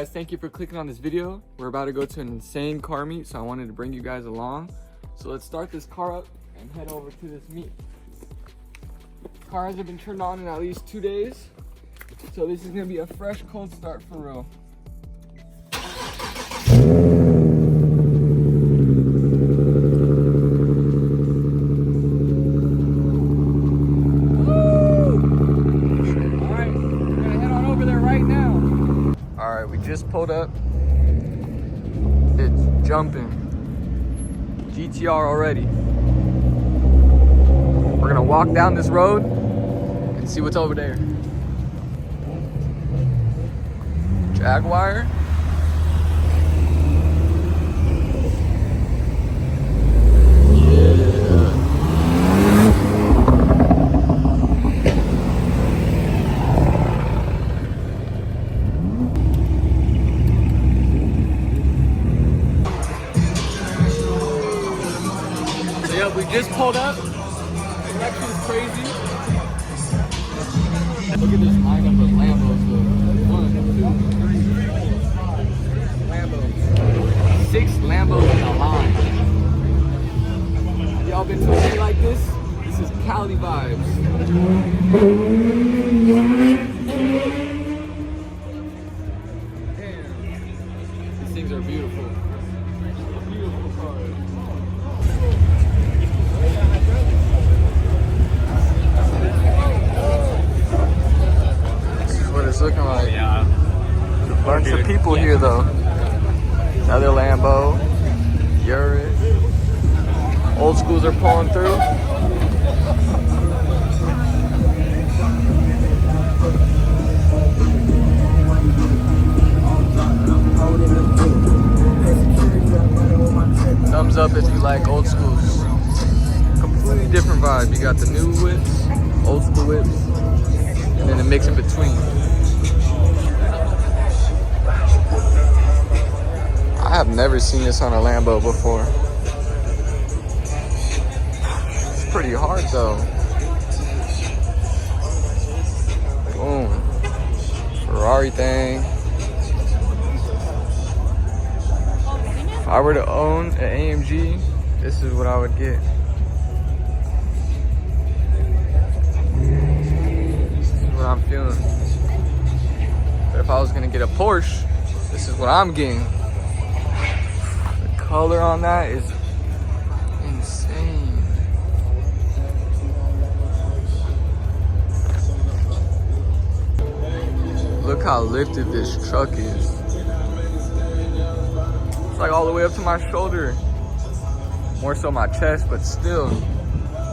guys, thank you for clicking on this video. We're about to go to an insane car meet, so I wanted to bring you guys along. So let's start this car up and head over to this meet. Car hasn't been turned on in at least 2 days, so this is gonna be a fresh cold start for real. Just pulled up. It's jumping. GTR already. We're gonna walk down this road and see what's over there. Jaguar. We just pulled up. The direction is crazy. Look at this lineup of Lambos. 1, 2, 3 Lambos. 6 Lambos in a line. Have y'all been to a day like this? This is Cali vibes. Damn. These things are beautiful. Beautiful cars. It's looking like. Yeah. There's a bunch of people here though. Another Lambo, Urus. Old schools are pulling through. Thumbs up if you like old schools. Completely different vibe. You got the new whips, old school whips, and then a mix in between. I have never seen this on a Lambo before. It's pretty hard though. Boom. Ferrari thing. If I were to own an AMG, this is what I would get. This is what I'm feeling. But if I was gonna get a Porsche, this is what I'm getting. Color on that is insane. Look how lifted this truck is. It's like all the way up to my shoulder. More so my chest, but still,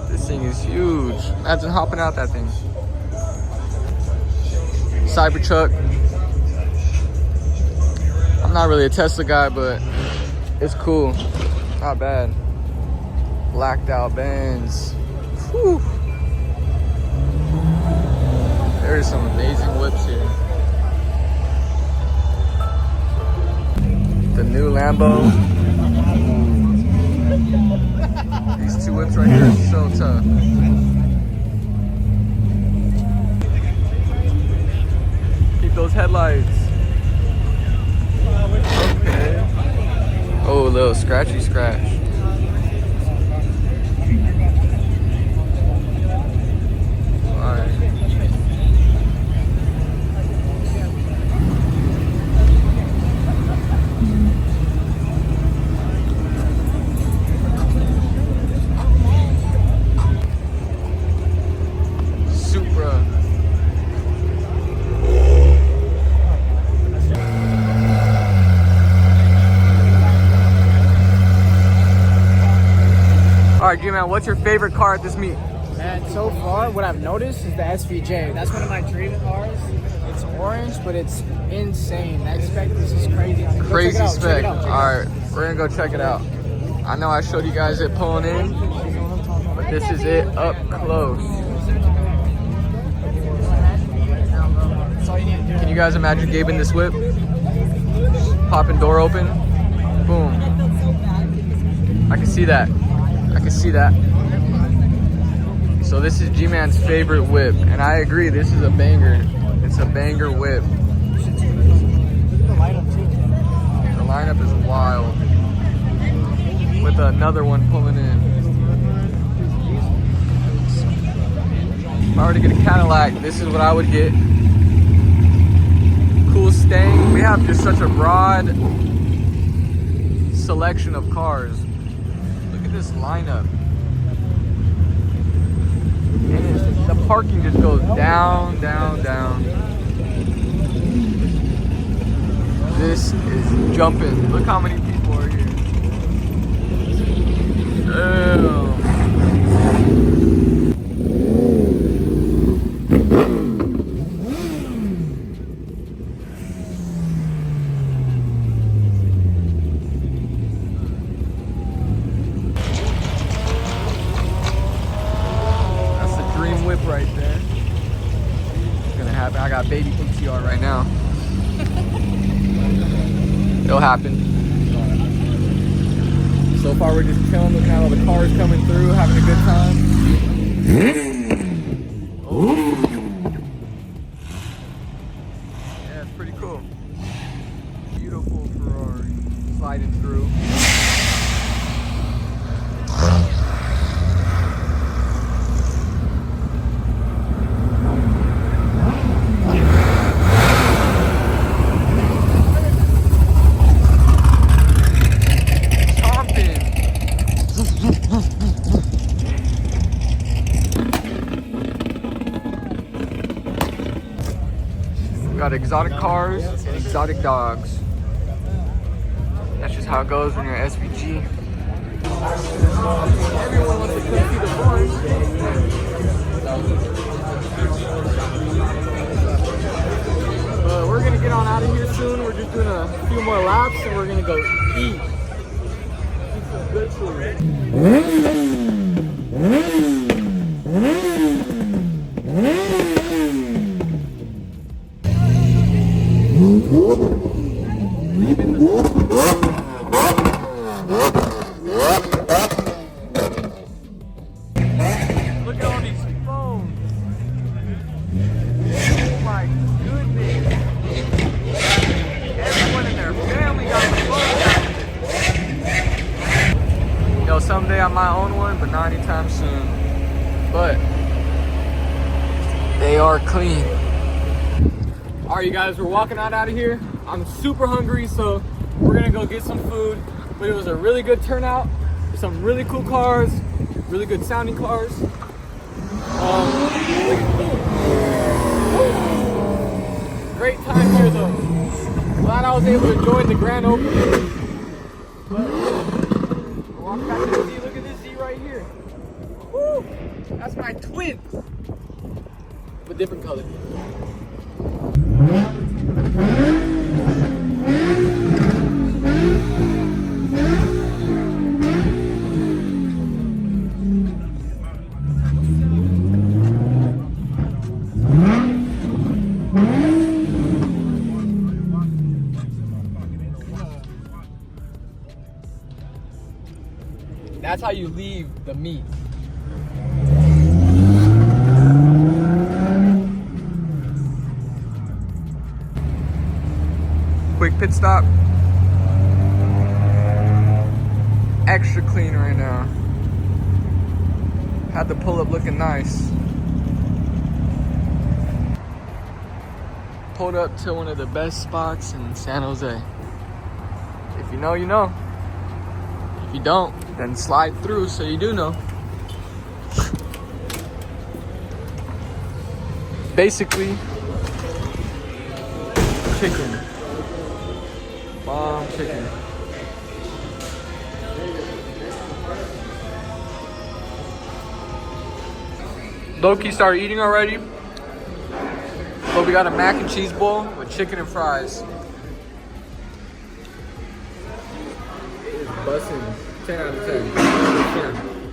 this thing is huge. Imagine hopping out that thing. Cybertruck. I'm not really a Tesla guy, but it's cool, not bad. Blacked out Benz. Whew. There's some amazing whips here. The new Lambo. These 2 whips right here are so tough. Keep those headlights. Okay. Oh, a little scratchy scratch. Alright. Supra. Alright, G-Man, what's your favorite car at this meet? And so far, what I've noticed is the SVJ. That's one of my dream cars. It's orange, but it's insane. That spec is just crazy. Crazy spec. Alright, we're gonna go check it out. I know I showed you guys it pulling in, but this is it up close. Can you guys imagine Gabe in this whip? Popping door open. Boom. I can see that. I can see that. So this is G-Man's favorite whip, and I agree, this is a banger. It's a banger whip. Look at the light up. lineup is wild. With another one pulling in. If I were to get a Cadillac, this is what I would get. Cool Stang. We have just such a broad selection of cars. Look at this lineup. And the parking just goes down, down, down. This is jumping. Look how many people are here. Damn. That's the dream whip right there. It's gonna happen. I got baby PTR right now. It'll happen. So far, we're just chilling, looking at all the cars coming through, having a good time. Oh. Yeah, it's pretty cool. Beautiful Ferrari sliding through. Got exotic cars and exotic dogs. That's just how it goes when you're SVG. Everyone wants to come see the barn. We're gonna get on out of here soon. We're just doing a few more laps and we're gonna go eat. Eat some good food. Look at all these phones. Oh my goodness. Everyone in their family got the phone out. You know, someday I might own one, but not anytime soon. But they are clean. All right, you guys, we're walking out of here. I'm super hungry, so we're gonna go get some food. But it was a really good turnout. Some really cool cars, really good sounding cars. Great time here though. Glad I was able to join the grand opening. Walk back to the Z. Look at this Z right here. Woo! That's my twin, but different color. That's how you leave the meet. Quick pit stop. Extra clean right now. Had the pull up looking nice. Pulled up to one of the best spots in San Jose. If you know, you know. If you don't, then slide through so you do know. Basically, chicken. Bomb chicken. Loki started eating already. But we got a mac and cheese bowl with chicken and fries. It's bussin'. 10 out of 10. 10.